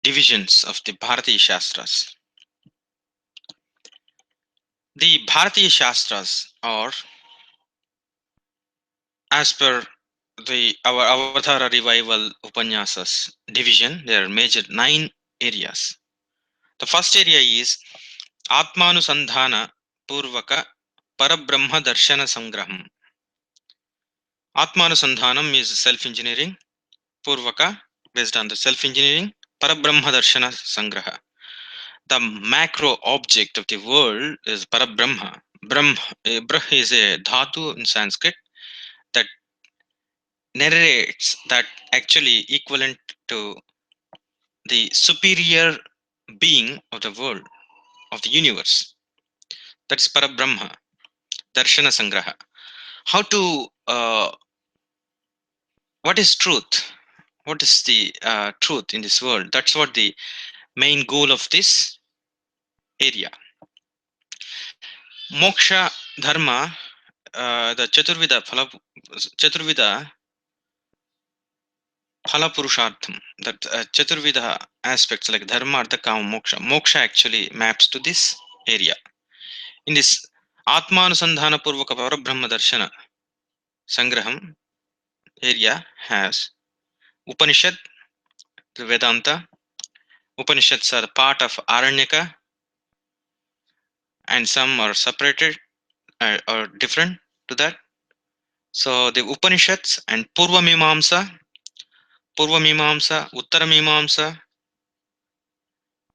divisions of the Bharatiya Shastras. The Bharatiya Shastras are, as per the our Avatara Revival Upanyasas division, there are major 9 areas. The first area is Atmanusandhana Purvaka Parabrahma Darshana Sangraham. Atmanusandhanam is self-engineering, Purvaka based on the self-engineering, Parabrahma Darshana Sangraha. The macro object of the world is Parabrahma. Brah is a dhatu in Sanskrit that narrates that actually equivalent to the superior being of the world, of the universe. That's Parabrahma, Darshana Sangraha. How to, what is truth? What is the truth in this world? That's what the main goal of this area. Moksha Dharma, the Chaturvida Phala Purushartham, that Chaturvida aspects like Dharma, Artha, Kama, Moksha. Moksha actually maps to this area. In this Atmanusandhana Purvaka Parabrahma Darshana Sangraham area has Upanishad, the Vedanta. Upanishads are part of Aranyaka and some are separated or different to that. So the Upanishads and Purva Mimamsa, Uttara Mimamsa,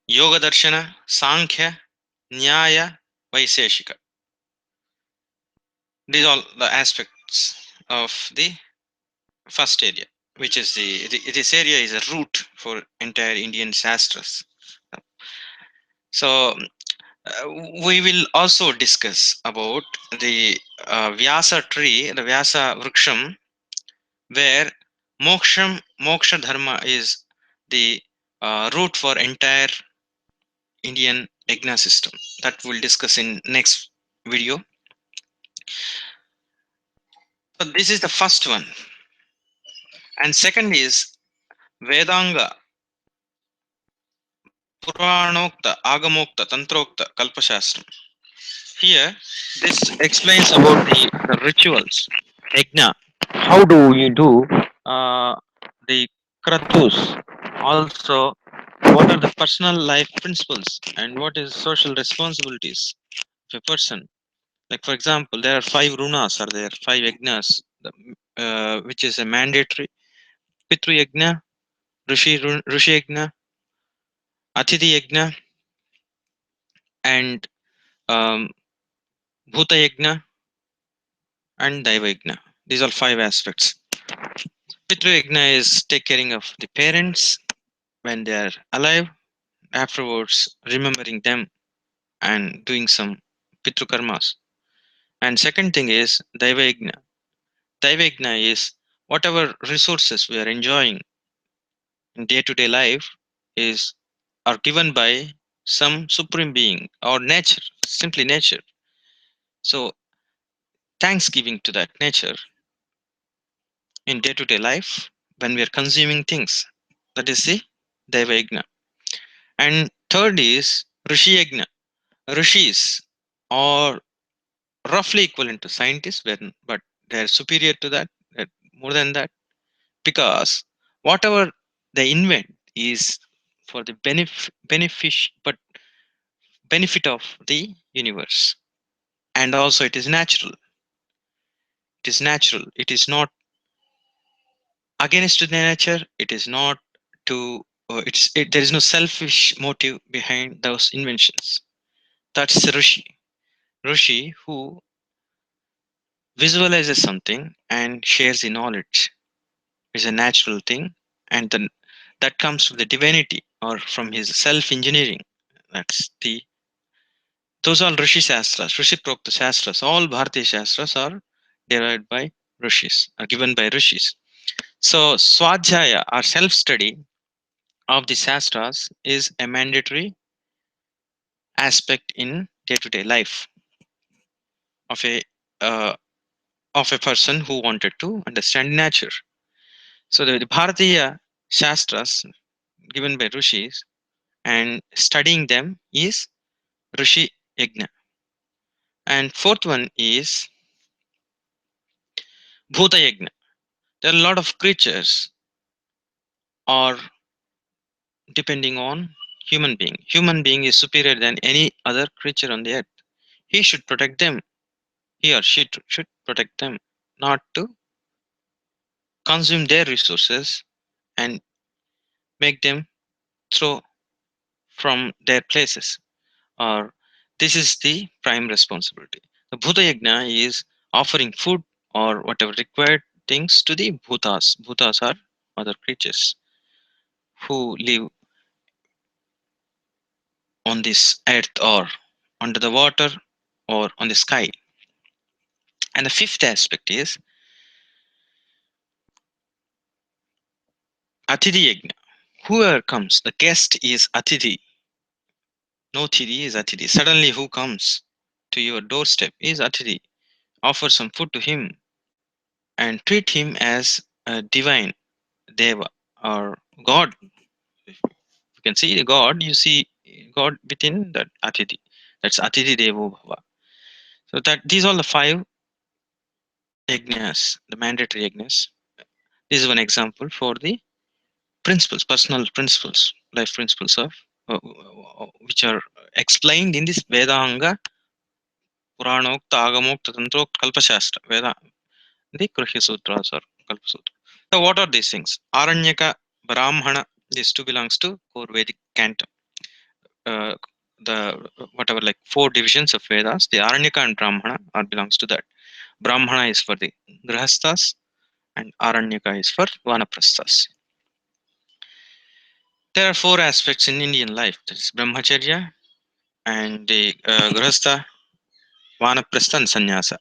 Yoga Darshana, Sankhya, Nyaya, Vaiseshika. These are all the aspects of the first area, which is this area is a root for entire Indian Shastras. So we will also discuss about the Vyasa tree, the Vyasa Vriksham, where Moksha Dharma is the root for entire Indian Yagna system. That we'll discuss in next video. So this is the first one. And second is Vedanga, Puranokta, Agamokta, Tantrokta, Kalpashastram. Here, this explains about the rituals, Yagna. How do you do the kratus? Also, what are the personal life principles and what is social responsibilities of a person? Like for example, there are 5 runas, are there 5 yagnas, which is a mandatory Pitru yagna, Rishi yagna, Atithi yagna, and um, Bhuta yagna and Daiva yagna. These are 5 aspects. Pitru yagna is take caring of the parents when they are alive. Afterwards, remembering them and doing some Pitru karmas. And second thing is Daiva yagna. Daiva yagna is whatever resources we are enjoying in day-to-day life is are given by some supreme being or nature, simply nature. So thanksgiving to that nature in day-to-day life when we are consuming things. That is the Daiva yagna. And third is Rishi yagna. Rishis are roughly equivalent to scientists, but they're superior to that, more than that, because whatever they invent is for the benefit of the universe, and also it is natural. It is natural. It is not against the nature. It is not to. There is no selfish motive behind those inventions. That's the Rishi. Rishi who visualizes something and shares the knowledge is a natural thing, and then that comes from the divinity or from his self-engineering. That's the those are Rishi Shastras, Rishi Prokta Shastras. All Bharatiya Shastras are derived by Rishis, are given by Rishis. So Swadhyaya or self-study of the Shastras is a mandatory aspect in day-to-day life of uh, a person who wanted to understand nature. So the Bharatiya Shastras given by Rishis, and studying them is Rishi Yajna. And fourth one is Bhuta Yajna. There are a lot of creatures are depending on human being. Human being is superior than any other creature on the earth. He should protect them. He or she should protect them, not to consume their resources and make them throw from their places. Or this is the prime responsibility. The Bhuta Yajna is offering food or whatever required things to the Bhutas. Bhutas are other creatures who live on this earth or under the water or on the sky. And the fifth aspect is Atidhi Yajna. Whoever comes, the guest is Atidhi. No Thidi is Atidhi. Suddenly, who comes to your doorstep is Atidhi. Offer some food to him and treat him as a divine Deva or God. If you can see the God, you see God within that Atidhi. That's Atidhi Devo Bhava. So that these are the five yajnas, the mandatory yajnas. This is one example for the principles, personal principles, life principles of which are explained in this Vedanga, Puranokta, Agamokta, Tantrokta, Kalpashastra, Veda, the Krishya Sutras or Kalpasutra. So what are these things? Aranyaka, Brahmana, these two belongs to core Vedic canton. The whatever like four divisions of Vedas, the Aranyaka and Brahmana are belongs to that. Brahmana is for the Grihasthas and Aranyaka is for Vanaprasthas. There are four aspects in Indian life. That's Brahmacharya and the Grihastha, Vanaprastha and Sannyasa.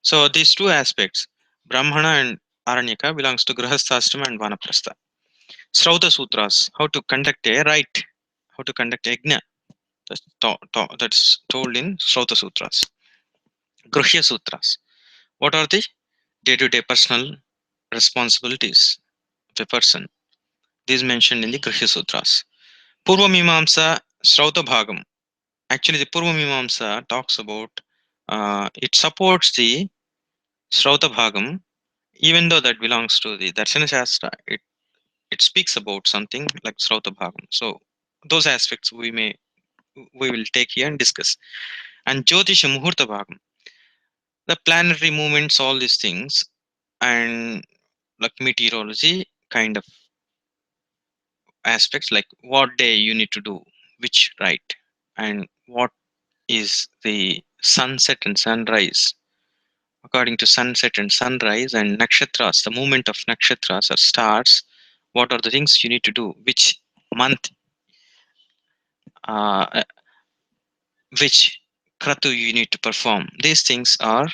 So these two aspects, Brahmana and Aranyaka belongs to Grihasthashrama and Vanaprastha. Srauta Sutras, how to conduct a rite, how to conduct a yajna. That's told in Srauta Sutras. Gruhya Sutras, what are the day-to-day personal responsibilities of a person? These mentioned in the Gruhya Sutras. Purva Mimamsa Srauta Bhagam. Actually, the Purva Mimamsa talks about, it supports the Srauta Bhagam, even though that belongs to the Darshana Shastra, it speaks about something like Srauta Bhagam. So those aspects we will take here and discuss. And Jyotisha Muhurta Bhagam, the planetary movements, all these things, and like meteorology kind of aspects, like what day you need to do which right, and what is the sunset and sunrise. According to sunset and sunrise and nakshatras, the movement of nakshatras or stars, what are the things you need to do, which month, uh, which kratu you need to perform. These things are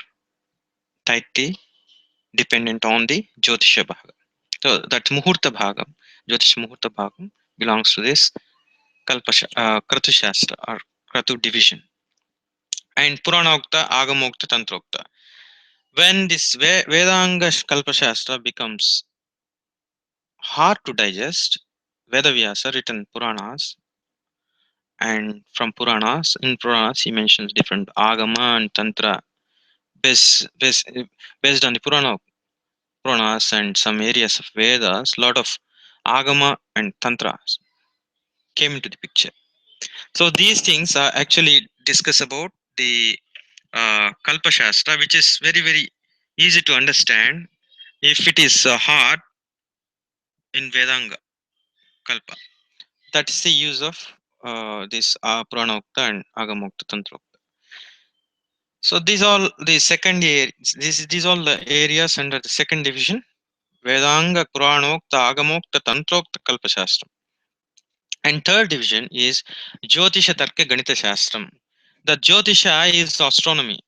tightly dependent on the Jyotisha Bhaga. So that Muhurta Bhagam, Jyotish Muhurta Bhagam belongs to this Kratu Shastra or Kratu division. And Puranokta, Agamokta, Tantrokta. When this Vedanga Kalpashastra becomes hard to digest, Vedavyasa written Puranas, and from in Puranas he mentions different Agama and Tantra based on the Puranas and some areas of Vedas. Lot of Agama and Tantras came into the picture. So these things are actually discuss about the Kalpa Shastra, which is very very easy to understand if it is hard in Vedanga Kalpa. That is the use of this Puranokta and Agamokta Tantrokta. So these all the second area. These all the areas under the second division: Vedanga, Puranokta, Agamokta, Tantrokta, Kalpa Shastra. And third division is Jyotisha Tarka Ganita Shastram. The Jyotisha is astronomy.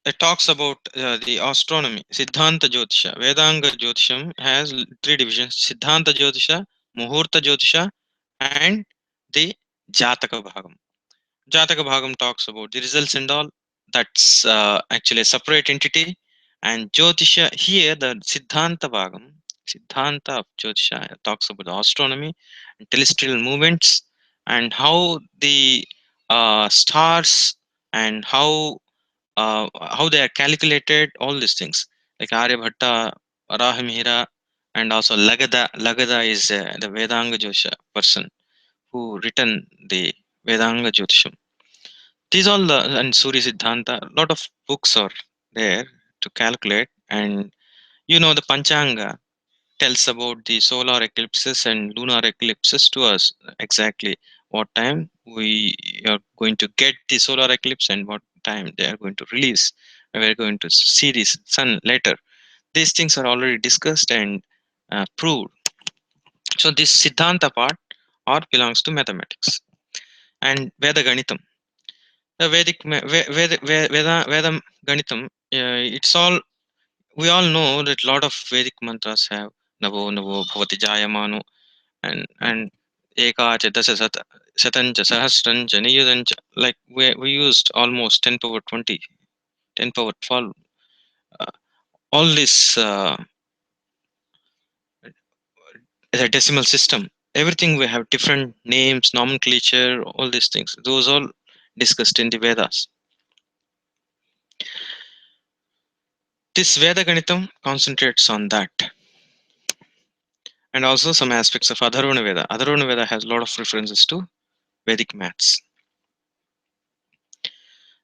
It talks about the astronomy. Siddhanta Jyotisha. Vedanga Jyotisham has three divisions: Siddhanta Jyotisha, Muhurta Jyotisha, and the Jataka Bhagam. Jataka Bhagam talks about the results and all. That's actually a separate entity. And Jyotisha here, the Siddhanta Bhagam Siddhanta of Jyotisha talks about the astronomy and terrestrial movements and how the stars and how they are calculated, all these things. Like Aryabhatta, Varahamihira, and also Lagada. Lagada is the Vedanga Jyotisha person who written the Vedanga Jyotisham. These all and Surya Siddhanta, a lot of books are there to calculate. And the Panchanga tells about the solar eclipses and lunar eclipses to us exactly what time we are going to get the solar eclipse and what time they are going to release. We're going to see this sun later. These things are already discussed and proved. So this Siddhanta part or belongs to mathematics and Veda Ganitam. The Veda Ganitam, it's all, we all know that a lot of Vedic mantras have Navo Navo Bhavati Jayamano and Ekacha Dasa Satancha Sahasrancha Niyudancha. Like we used almost 10 power 20, 10 power 12. Uh, all this is a decimal system. Everything we have different names, nomenclature, all these things. Those all discussed in the Vedas. This Veda Ganitam concentrates on that. And also some aspects of Atharvana Veda. Atharvana Veda has a lot of references to Vedic maths.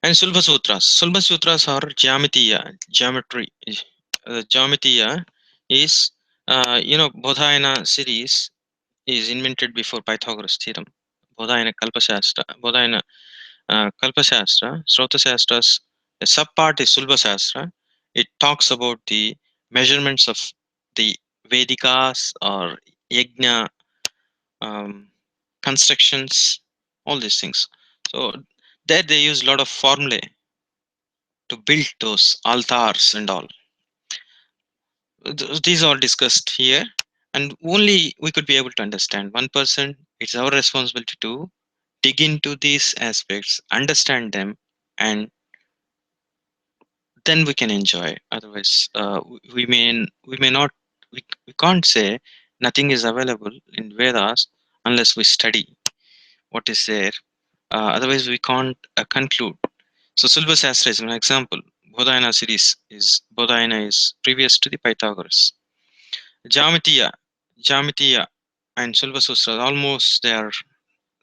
And Sulba Sutras. Sulba Sutras are geometry. Geometry is, Bodhayana series is invented before Pythagoras theorem. Bodhayana Kalpashastra. Bodhayana Kalpashastra, Srotasastras, a subpart is Sulbasastra. It talks about the measurements of the Vedikas or Yajna um, constructions, all these things. So there they use a lot of formulae to build those altars and all. These are discussed here, and only we could be able to understand. One person, it's our responsibility to dig into these aspects, understand them, and then we can enjoy. Otherwise, we may not. We can't say nothing is available in Vedas unless we study what is there. Otherwise, we can't conclude. So, Sulba Sastra is an example. Bodhayana series is Bodhayana is previous to the Pythagoras. Jamitiya, Jamitiya, and Sulba Sutra almost they are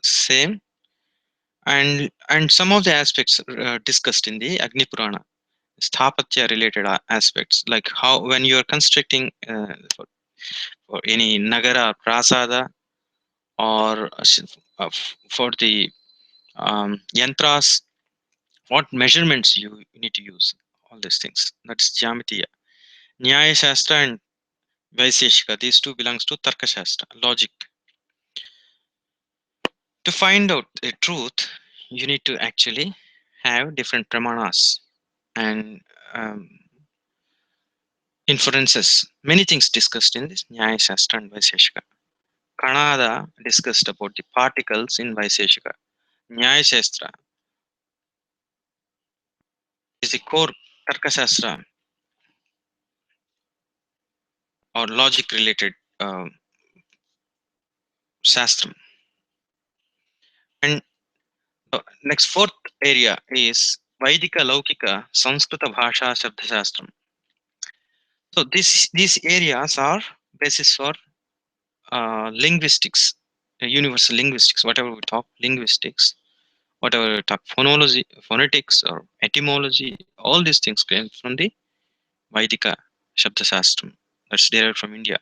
same, and some of the aspects discussed in the Agni Purana, Sthapatya related aspects, like how when you are constructing for any Nagara, Prasada, or for the yantras, what measurements you need to use, all these things. That's Jamitiya. Nyaya Shastra and Vaiseshika, these two belongs to Tarka Shastra, logic. To find out the truth, you need to actually have different pramanas and inferences. Many things discussed in this Nyaya Shastra and Vaiseshika. Kanada discussed about the particles in Vaiseshika. Nyaya Shastra is the core Tarka Shastra or logic related Shastram. And next fourth area is Vaidika Laukika Sanskrita Bhasha Shabda Shastram. So these areas are basis for linguistics, universal linguistics, whatever we talk linguistics, whatever we talk phonology, phonetics or etymology, all these things came from the Vaidika Shabda Shastram. That's derived from India.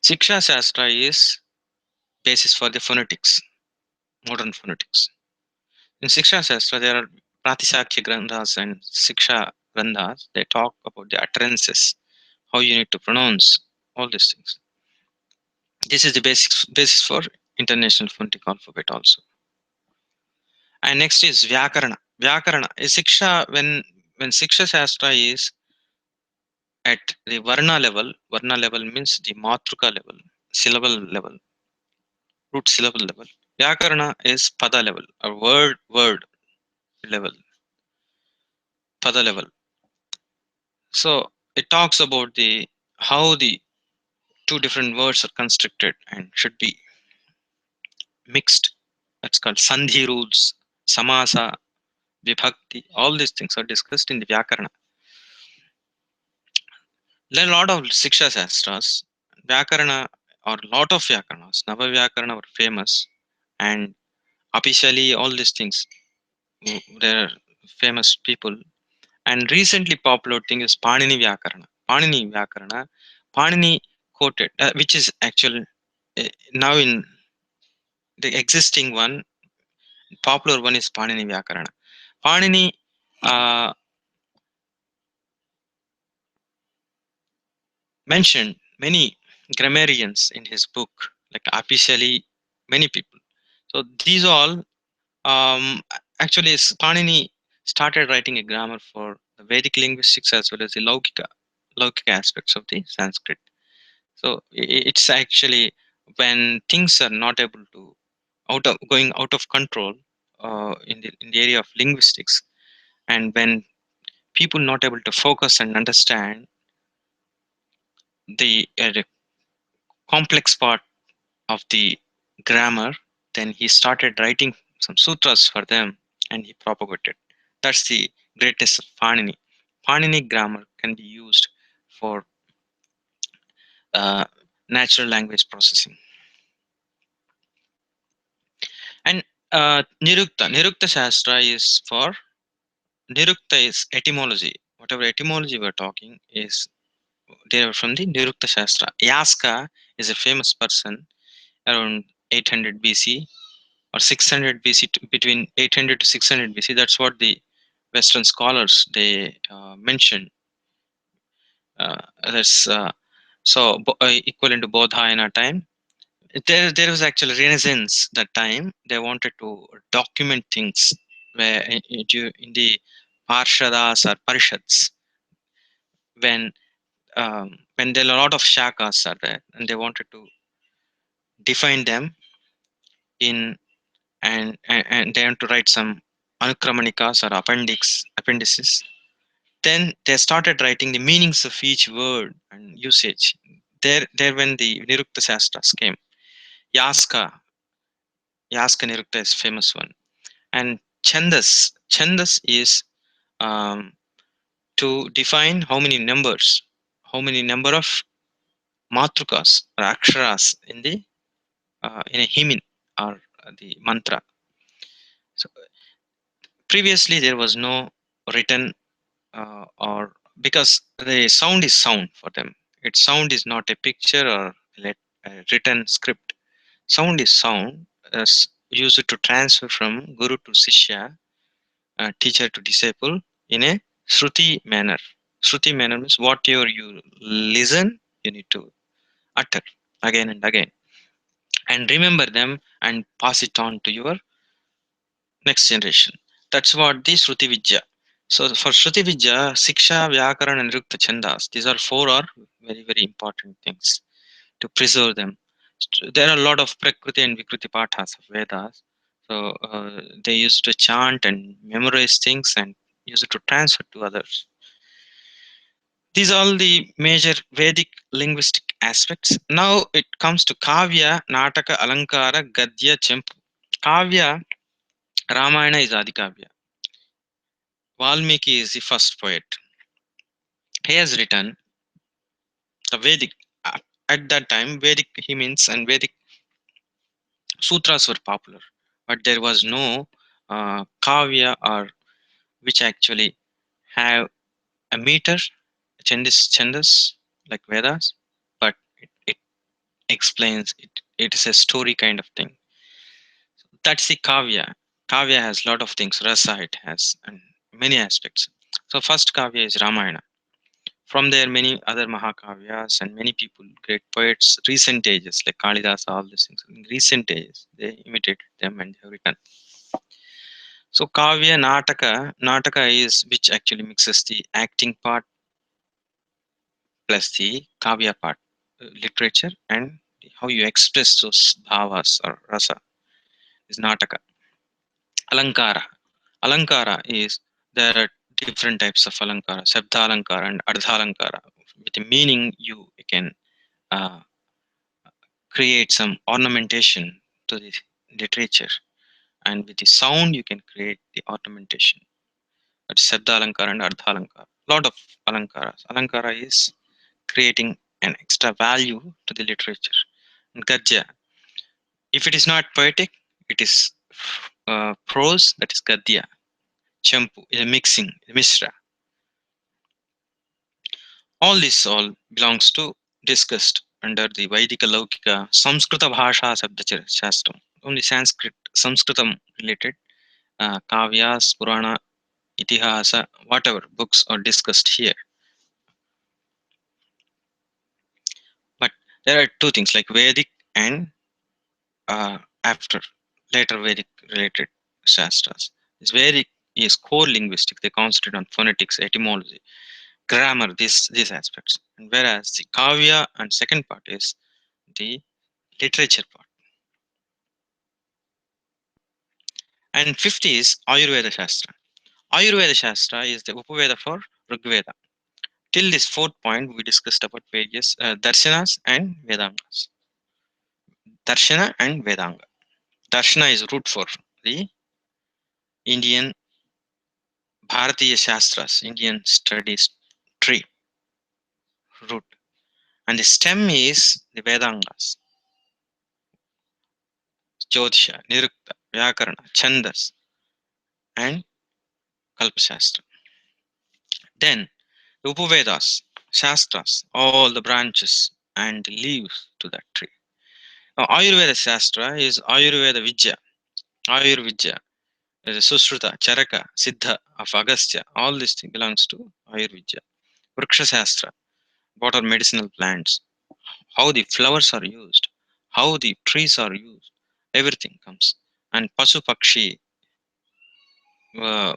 Siksha Shastra is basis for the phonetics, modern phonetics. In Siksha Shastra, there are Pratisakya Granthas and Siksha Granthas. They talk about the utterances, how you need to pronounce, all these things. This is the basis for International Phonetic Alphabet also. And next is Vyakarana. Vyakarana is Siksha, when Siksha Shastra is at the Varna level means the Matruka level, syllable level, root syllable level. Vyakarana is Pada level, or word level, Pada level. So it talks about the how the two different words are constructed and should be mixed. That's called sandhi rules, samasa, vibhakti. All these things are discussed in the Vyakarana. There are a lot of Siksha Shastras. Vyakarana or lot of Vyakaranas, Nava Vyakarana were famous, and officially all these things, there are famous people. And recently popular thing is Panini Vyakarana. Panini Vyakarana, Panini quoted, which is actual now in the existing one, popular one is Panini Vyakarana. Panini uh, mentioned many grammarians in his book, like officially many people. So these all actually Panini started writing a grammar for the Vedic linguistics as well as the Laukika aspects of the Sanskrit. So it's actually when things are not able to going out of control in the area of linguistics, and when people not able to focus and understand the complex part of the grammar, then he started writing some sutras for them and he propagated. That's the greatness of Panini. Panini grammar can be used for uh, natural language processing. And Nirukta Shastra is for Nirukta is etymology. Whatever etymology we're talking is derived from the Nirukta Shastra. Yaska is a famous person around 800 BC or 600 BC, between 800 to 600 BC. That's what the Western scholars they mention. That's equivalent to Bodhayana time. There was actually Renaissance that time. They wanted to document things where in the Parshadas or Parishads, when there are a lot of shakas are there, and they wanted to define them in and they want to write some anukramanikas or appendices. Then they started writing the meanings of each word and usage. There when the Nirukta Shastras came. Yaska, Yaska Nirukta is famous one. And Chandas is um, to define how many number of matrukas or aksharas in a hymn or the mantra. So previously there was no written or because the sound is sound for them. Its sound is not a picture or a written script. Sound is sound, as used to transfer from guru to sishya, teacher to disciple in a shruti manner. Shruti manner means whatever you listen, you need to utter again and again, and remember them and pass it on to your next generation. That's what the Shruti Vidya. So for Shruti Vidya, Siksha, Vyakaran, and Nirukta Chandas, these are four are very, very important things to preserve them. There are a lot of Prakriti and Vikruti Pathas of Vedas. So they used to chant and memorize things and use it to transfer to others. These are all the major Vedic linguistic aspects. Now it comes to Kavya, Nataka, Alankara, Gadya, Chempu. Kavya, Ramayana is Adikavya. Valmiki is the first poet. He has written the Vedic. At that time, Vedic hymns and Vedic sutras were popular, but there was no kavya or which actually have a meter, chandas like Vedas, but it explains it. It is a story kind of thing. That's the kavya. Kavya has a lot of things. Rasa it has and many aspects. So first kavya is Ramayana. From there, many other Mahakavyas and many people, great poets, recent ages like Kalidasa, all these things. In recent ages, they imitated them and have written. So Kavya Nataka is which actually mixes the acting part plus the Kavya part, literature and how you express those bhavas or rasa is Nataka. Alankara. Alankara is there are different types of Alankara, Sabda Alankara and Ardha Alankara. With the meaning you can create some ornamentation to the literature, and with the sound you can create the ornamentation. That's Sabda Alankara and Ardha Alankara. Lot of Alankaras. Alankara is creating an extra value to the literature. And Gadya, if it is not poetic, it is prose, that is Gadya. Champu is a mixing, Mishra. All belongs to discussed under the Vaidika Laukika Samskrita Bhasha Sabda Shastram. Only Sanskrit, Sanskritam related Kavyas, Purana, Itihasa, whatever books are discussed here. But there are two things like Vedic and after later Vedic related Shastras. This Vedic is core linguistic, they concentrate on phonetics, etymology, grammar, these aspects. And whereas the Kavya and second part is the literature part. And 50 is Ayurveda Shastra. Ayurveda Shastra is the Upaveda for Rigveda. Till this fourth point, we discussed about various darshanas and Vedangas. Darshana and Vedanga. Darshana is root for the Indian Bharatiya Shastras, Indian studies tree root. And the stem is the Vedangas, Jyotisha, Nirukta, Vyakarana, Chandas, and Kalpashastra. Then the Upavedas, Shastras, all the branches and the leaves to that tree. Now, Ayurveda Shastra is Ayurveda Vidya, Ayurvidya, Susruta, Charaka, Siddha of Agastya. All this thing belongs to Ayurvidya. Vriksha Shastra, what are medicinal plants, how the flowers are used, how the trees are used, everything comes. And Pasu Pakshi, uh,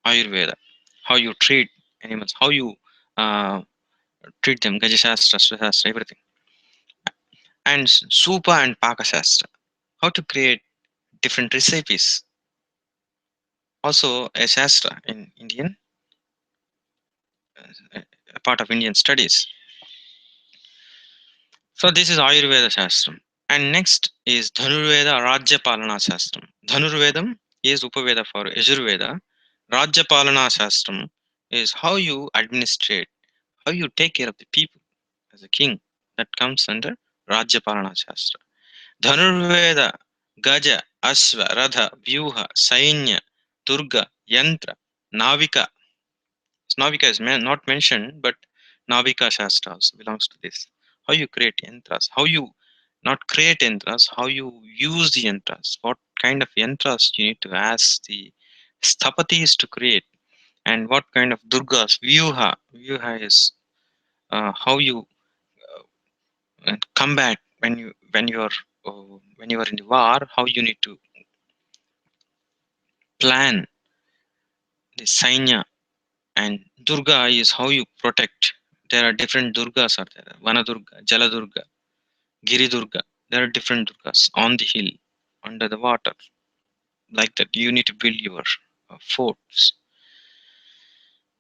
Ayurveda, how you treat animals, how you uh, treat them, Gajashastra, Swashastra, everything. And Supa and Pakashastra, how to create different recipes. Also a Shastra in Indian, a part of Indian studies. So this is Ayurveda Shastram. And next is Dhanurveda Rajya Palana Shastram. Dhanurvedam is Upaveda for Yajurveda. Rajya Palana Shastram is how you administrate, how you take care of the people as a king. That comes under Rajya Palana Shastra. Dhanurveda, Gaja, Ashva, Radha, Vyuha, Sainya, Durga, Yantra, Navika. Navika is not mentioned, but Navika Shastra also belongs to this. How you create yantras, how you not create yantras, how you use the yantras, what kind of yantras you need to ask the sthapatis to create, and what kind of durgas, vyuha. Vyuha is how you combat when you are in the war, how you need to plan the sainya, and durga is how you protect. There are different durgas are there. Vana Durga, Jala Durga, Giri Durga. There are different Durgas on the hill, under the water. Like that, you need to build your forts.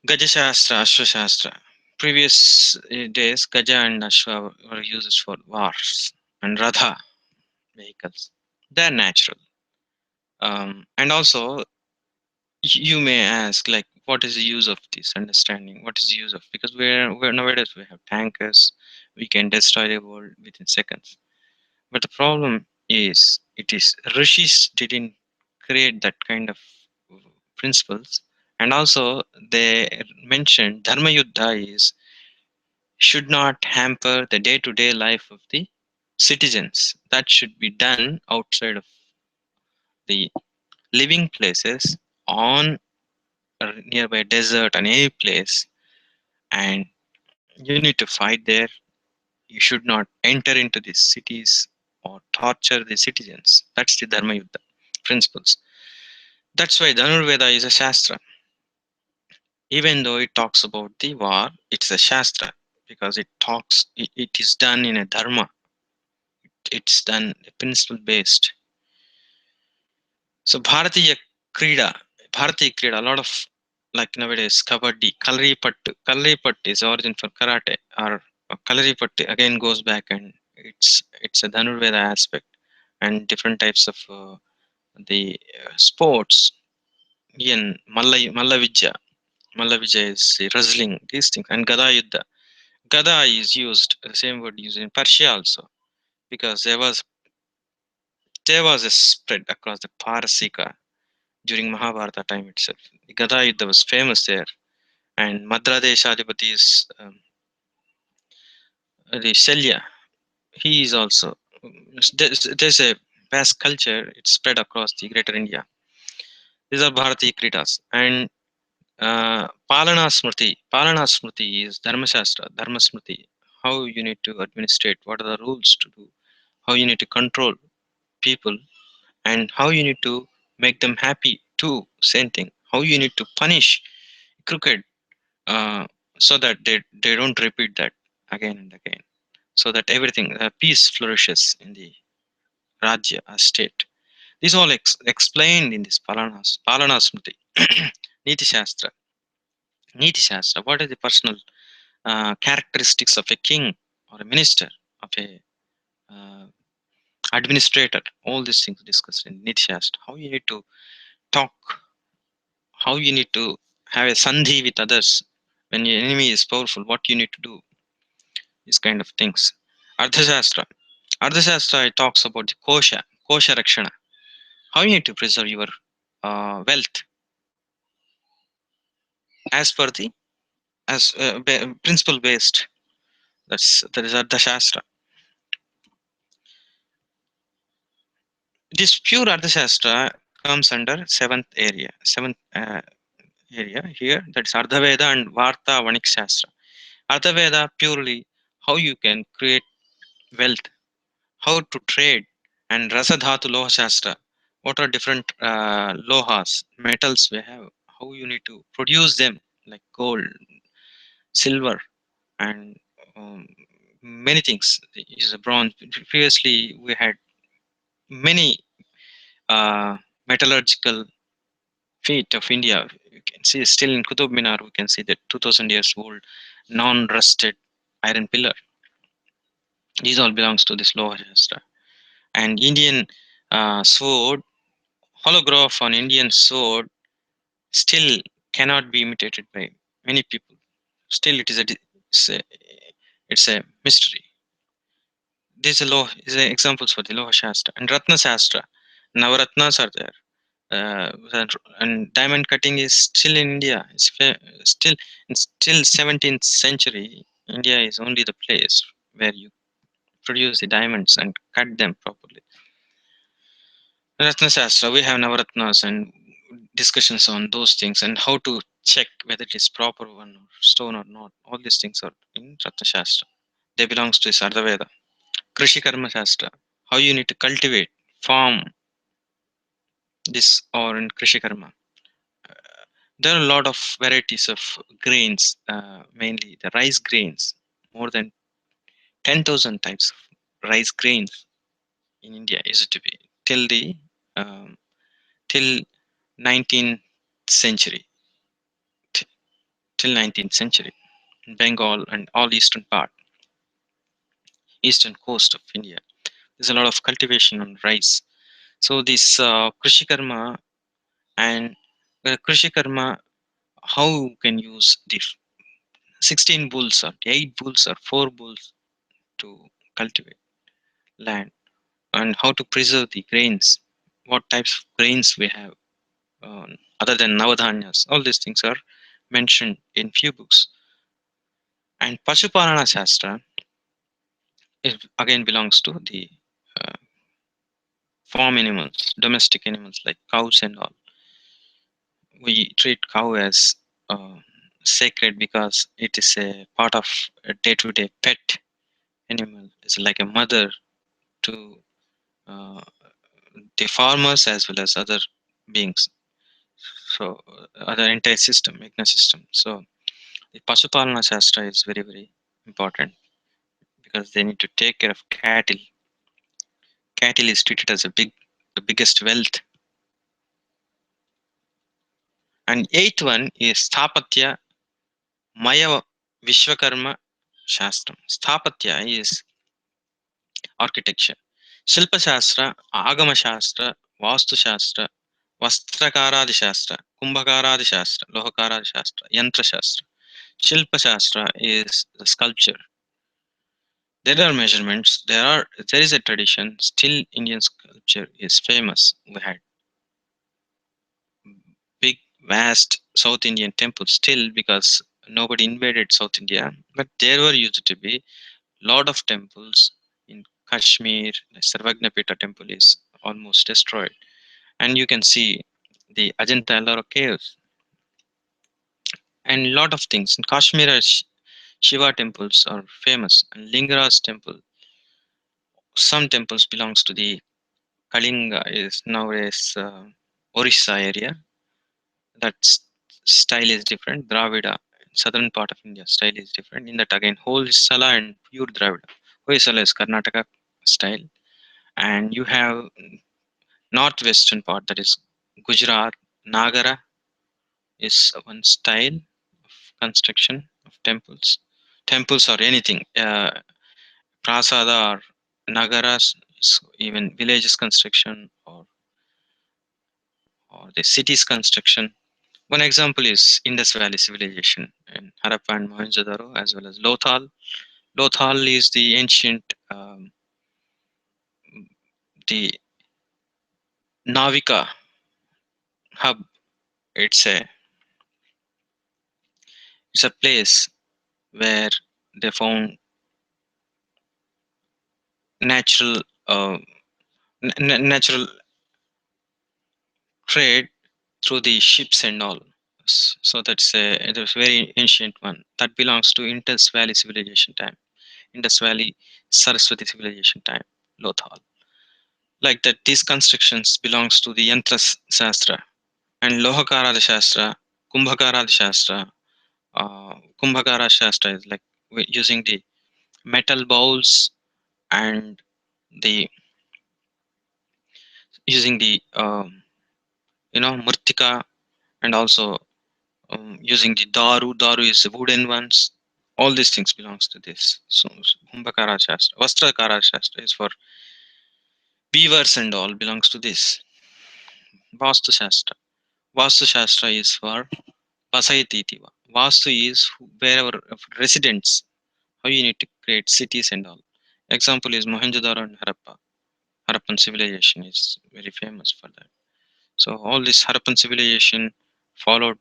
Gaja Shastra, Ashwa Shastra. Previous days, Gaja and Ashwa were used for wars, and Radha vehicles. They're natural. And also, you may ask, like, what is the use of this understanding? What is the use of, because we're nowadays we have tankers, we can destroy the world within seconds. But the problem is, it is rishis didn't create that kind of principles, and also they mentioned dharma yuddha is should not hamper the day-to-day life of the citizens. That should be done outside of the living places, on a nearby desert and any place, and you need to fight there. You should not enter into the cities or torture the citizens. That's the dharma yuddha principles. That's why Dhanurveda is a Shastra. Even though it talks about the war, it's a Shastra because it is done in a Dharma. It's done principle based. So Bharatiya Krida, a lot of like nowadays Kabaddi, Kalari Pattu. Kalari Pattu is origin for karate, or Kalari Pattu again goes back and It's a Dhanurveda aspect, and different types of the sports. Even Malla Vijaya is wrestling, these things, and Gada Yuddha. Gada is used, the same word used in Persia also, because there was a spread across the Parsika during Mahabharata time itself. The Gada Yuddha was famous there, and Madradeshadipati is the Shalya. He is also there's a vast culture. It's spread across the greater India. These are Bharati Kritas, and Palana Smriti is Dharma Shastra, Dharma Smriti. How you need to administrate, what are the rules to do, how you need to control people, and how you need to make them happy too. Same thing. How you need to punish crooked, uh, so that they don't repeat that again and again, so that everything peace flourishes in the Rajya, a state. These all explained in this Palana Smriti. Niti Shastra. Niti Shastra. What are the personal characteristics of a king or a minister, of a uh, administrator? All these things discussed in Niti Shastra. How you need to talk, how you need to have a sandhi with others when your enemy is powerful, what you need to do, these kind of things. Arthashastra. Arthashastra it talks about the kosha rakshana. How you need to preserve your wealth as per the as principle based. That is Arthashastra. This pure Arthashastra comes under seventh area here. That's Ardhaveda and Varta Vanik Shastra. Ardhaveda purely how you can create wealth, how to trade, and Rasadhatu Loha Shastra. What are different lohas, metals we have, how you need to produce them, like gold, silver, and um, many things. Is a bronze. Previously, we had many metallurgical feet of India. You can see still in Qutub Minar, we can see that 2000 years old non-rusted iron pillar. These all belongs to this Loha Shastra. And Indian sword, holograph on Indian sword still cannot be imitated by many people. Still, it's a mystery. These are examples for the Loha Shastra and Ratna Shastra. Navaratnas are there. And diamond cutting is still in India. Still 17th century. India is only the place where you produce the diamonds and cut them properly. Ratna Shastra, we have Navaratnas and discussions on those things and how to check whether it is proper one or stone or not. All these things are in Ratna Shastra. They belongs to Sardaveda. Krishi Karma Shastra, how you need to cultivate, farm this or in Krishi Karma. There are a lot of varieties of grains, mainly the rice grains, more than 10,000 types of rice grains in India is to be till the um, till 19th century, till 19th century, Bengal and all eastern part, eastern coast of India. There's a lot of cultivation on rice. So this Krishi Karma and Krishi Karma, how you can use the 16 bulls or 8 bulls or 4 bulls to cultivate land, and how to preserve the grains, what types of grains we have, other than Navadhanyas. All these things are mentioned in few books. And Pashupalana Shastra, it again belongs to the uh, farm animals, domestic animals like cows and all. We treat cow as sacred because it is a part of a day-to-day pet animal. It's like a mother to uh, the farmers as well as other beings. So other entire system, Yagna system. So the Pasupalana Shastra is very, very important because they need to take care of cattle. Cattle is treated as the biggest wealth. And eighth one is Sthapatya Maya Vishwakarma Shastram. Sthapatya is Architecture. Shilpa Shastra, Agama Shastra, Vastu Shastra, Vastrakaradi Shastra, Kumbhakaradi Shastra, Lohakaradi Shastra, Yantra Shastra. Shilpa Shastra is the sculpture. There are measurements, there is a tradition. Still Indian sculpture is famous. We had big, vast South Indian temples still because nobody invaded South India. But there were used to be lot of temples in Kashmir. The Sarvagnapita temple is almost destroyed. And you can see the Ajanta Ellora caves and lot of things. In Kashmir, Shiva temples are famous. And Lingara's temple, some temples belongs to the Kalinga is nowadays Orissa area. That style is different. Dravida, southern part of India, style is different. In that again, Hoysala and pure Dravida. Hoysala is Karnataka style, and you have northwestern part that is Gujarat. Nagara is one style of construction of temples. Temples or anything, prasada or nagaras, is even villages construction or the cities construction. One example is Indus Valley civilization in Harappa and Mohenjo-daro, as well as Lothal. Lothal is the ancient, the Navika hub. It's a it's a place where they found natural natural trade through the ships and all. So that's a very ancient one that belongs to Indus Valley civilization time. Indus Valley Saraswati civilization time. Lothal. Like that, these constructions belongs to the Yantra Shastra and Lohakarada Shastra, Kumbhakarada Shastra. Kumbhakara Shastra is like using the metal bowls and the using the murtika, and also using the daru. Daru is the wooden ones. All these things belongs to this. So Kumbhakara Shastra. Vastrakara Shastra is for weavers and all belongs to this. Vastu Shastra. Vastu Shastra is for Vasayatitiva. Vastu is wherever residents, how you need to create cities and all. Example is Mohenjo-daro and Harappa. Harappan civilization is very famous for that. So all this Harappan civilization followed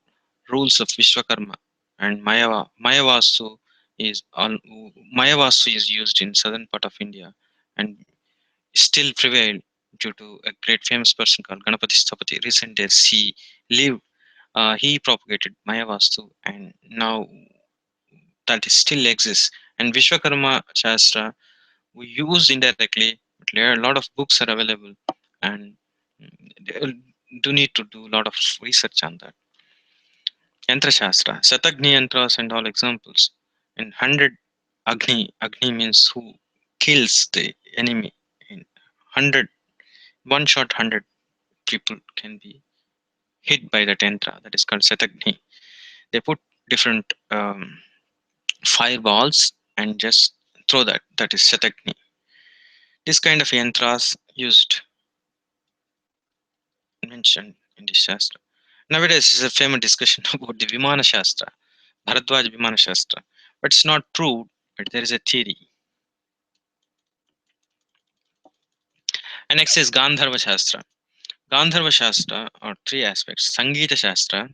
rules of Vishwakarma and Mayavastu is Mayavastu is used in southern part of India and still prevailed due to a great famous person called Ganapati Sthapati. Recent days he lived. He propagated Mayavastu, and now that is still exists. And Vishwakarma Shastra we use indirectly, but there are a lot of books are available, and they will do need to do a lot of research on that. Yantra Shastra, Satagni Yantras and all examples. In 100 Agni means who kills the enemy. In 100, one shot 100 people can be hit by that yantra. That is called Satagni. They put different fireballs and just throw that. That is Satagni. This kind of yantras used mentioned in the Shastra. Nowadays, is a famous discussion about the Vimana Shastra, Bharadwaj Vimana Shastra, but it's not true. But there is a theory. And next is Gandharva Shastra. Gandharva Shastra are three aspects: Sangeeta Shastra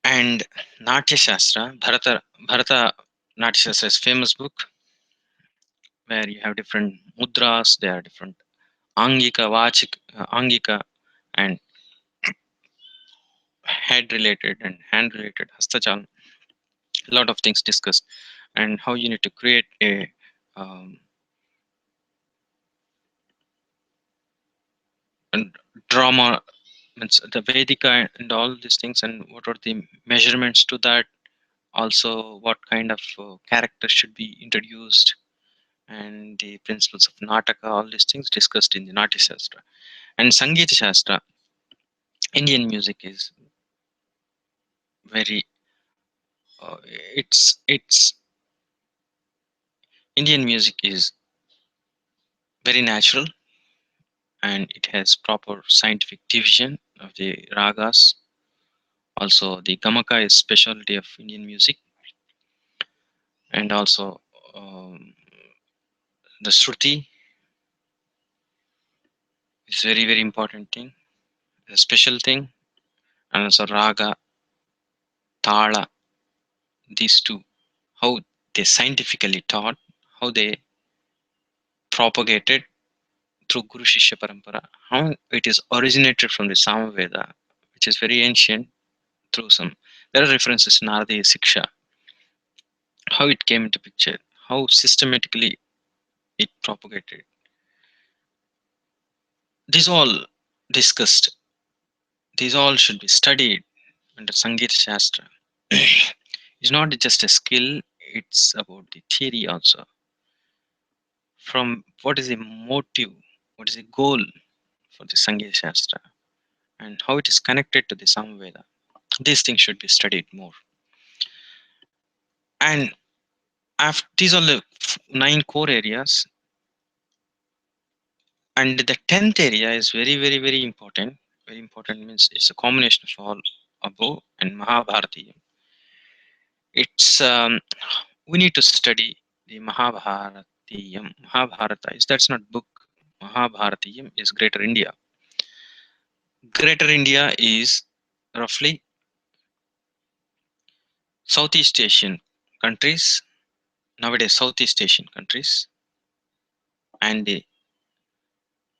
and Natya Shastra. Bharata Natya Shastra is famous book where you have different mudras. There are different Angika, Vachik, Angika, and head related and hand related Hastachal. A lot of things discussed, and how you need to create a um, and drama, means the Vedika and all these things, and what are the measurements to that. Also, what kind of character should be introduced, and the principles of Nataka. All these things discussed in the Natya Shastra and Sangeeta Shastra. Indian music is very. It's Indian music is very natural and it has proper scientific division of the ragas. Also, the gamaka is specialty of Indian music, and also um, the shruti is very important thing, a special thing, and also raga, tala. These two, how they scientifically taught, how they propagated through Guru Shishya Parampara, how it is originated from the Samaveda, which is very ancient. Through some, there are references in Naradiya Siksha, how it came into picture, how systematically it propagated. These all discussed. These all should be studied under Sangeet Shastra. It's not just a skill; it's about the theory also. From what is the motive, what is the goal for the Sangeet Shastra, and how it is connected to the Samveda. These things should be studied more. And after these are the 9 core areas, and the 10th area is very important. Very important means it's a combination of all above and Mahabharati. It's we need to study the Mahabharatiyam. Mahabharata is that's not book. Mahabharatiyam is Greater India. Greater India is roughly Southeast Asian countries, nowadays Southeast Asian countries, and the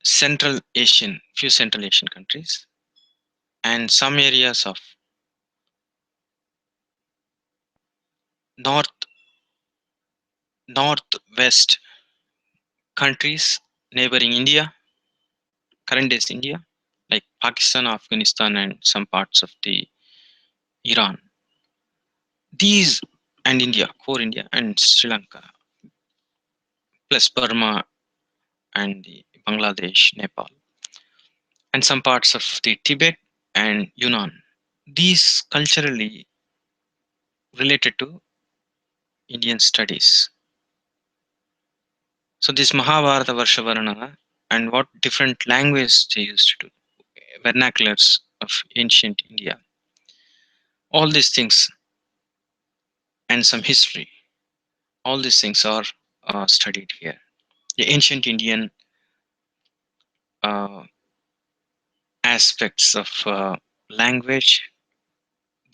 few Central Asian countries, and some areas of north, northwest countries neighboring India, current days India, like Pakistan, Afghanistan, and some parts of the Iran. These and India, core India, and Sri Lanka, plus Burma and the Bangladesh, Nepal, and some parts of the Tibet and Yunnan. These culturally related to Indian studies. So this Mahabharata Varshavarana and what different language they used to do, vernaculars of ancient India. All these things and some history. All these things are studied here. The ancient Indian uh, aspects of language,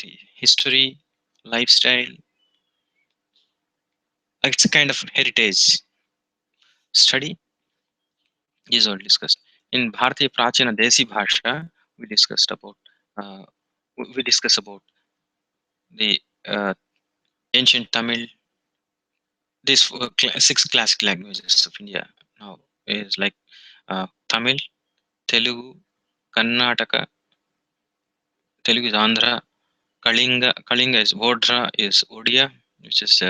the history, lifestyle, like it's a kind of heritage study is all discussed. In Bharatiya Prachina Desi Bhasha, we discussed about uh, we discuss about the ancient Tamil. These 6 classic languages of India now is like Tamil, Telugu, Karnataka, Telugu is Andhra, Kalinga is Vodra, is Odia, which is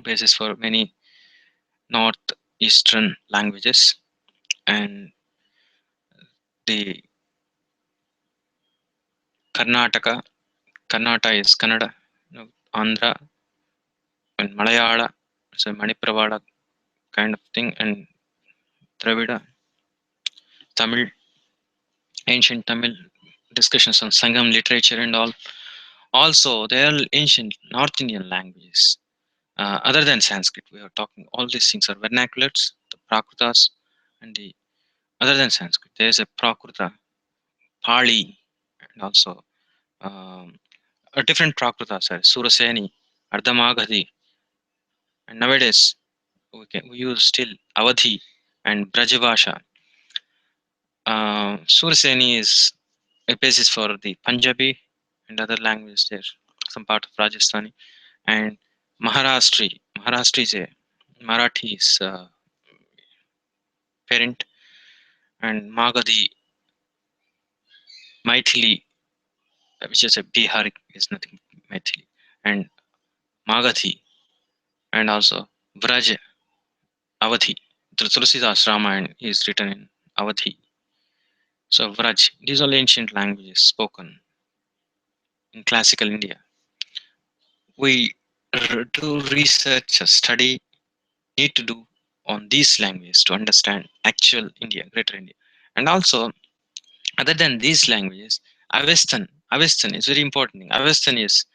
basis for many northeastern languages, and the Karnataka, Kannada is Kannada, Andhra and Malayala, so Manipravada kind of thing, and Dravida, Tamil, ancient Tamil, discussions on Sangam literature and all. Also, they are ancient North Indian languages. Other than Sanskrit, we are talking all these things are vernaculars, the Prakrutas, and the other than Sanskrit, there is a Prakruta, Pali, and also a different Prakrutas, Suraseni, Ardhamagadhi, and nowadays we use still Awadhi and Brajavasha. Suraseni is a basis for the Punjabi and other languages there, some part of Rajasthani, and Maharashtra. Maharashtra is a Marathi's parent, and Magadhi, Maithili, which is a Bihari, is nothing Maithili, and Magathi, and also Vraj, Awadhi. Tulsidas Ramayana is written in Awadhi. So Vraj, these are ancient languages spoken in classical India. We do research, study, need to do on these languages to understand actual India, Greater India. And also, other than these languages, Avestan is very important thing. Avestan is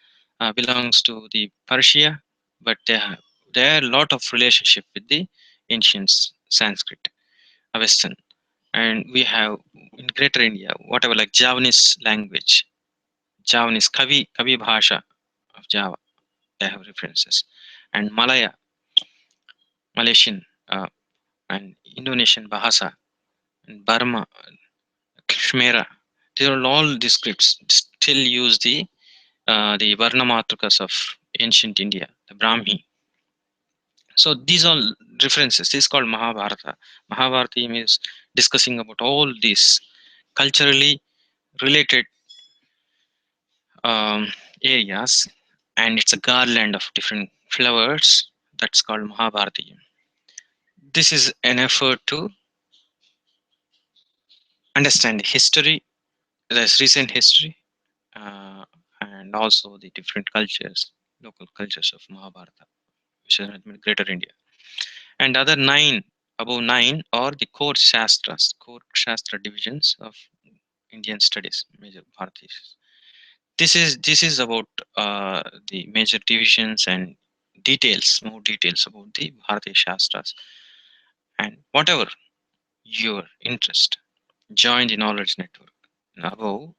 belongs to the Persia, but there are a lot of relationship with the ancient Sanskrit, Avestan. And we have in Greater India, whatever like Javanese language, Javanese Kavi Bhasha of Java, they have references, and Malaysian, and Indonesian Bahasa, and Burma, Khmer. These are all the scripts still use the Varnamatrakas of ancient India, the Brahmi. So these are references. This is called Mahabharata. Mahabharata is discussing about all these culturally related um, areas, and it's a garland of different flowers that's called Mahabharata. This is an effort to understand the history, there's recent history, uh, and also the different cultures, local cultures of Mahabharata, which is in Greater India. And other nine, above nine, are the core shastras, core shastra divisions of Indian studies, major Bharatis. This is about the major divisions and details, more details about the Bharatiya Shastras. And whatever your interest, join the knowledge network. And above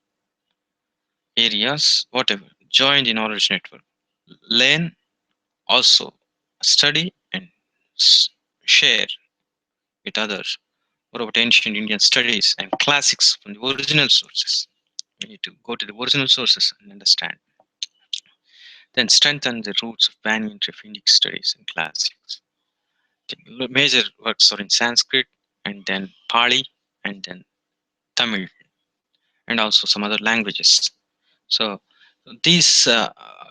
areas, whatever, join the knowledge network. Learn, also study and share with others more about ancient Indian studies and classics from the original sources. We need to go to the original sources and understand. Then strengthen the roots of banyan tree of Indic studies and classics. The major works are in Sanskrit, and then Pali, and then Tamil, and also some other languages. So these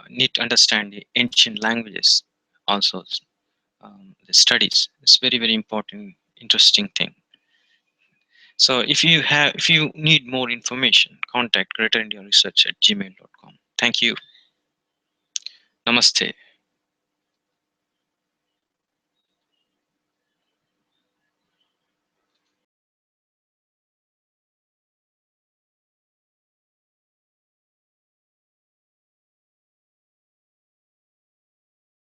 need to understand the ancient languages, also the studies. It's very very important, interesting thing. So if you need more information, contact greaterindiaresearch@gmail.com. Thank you. Namaste.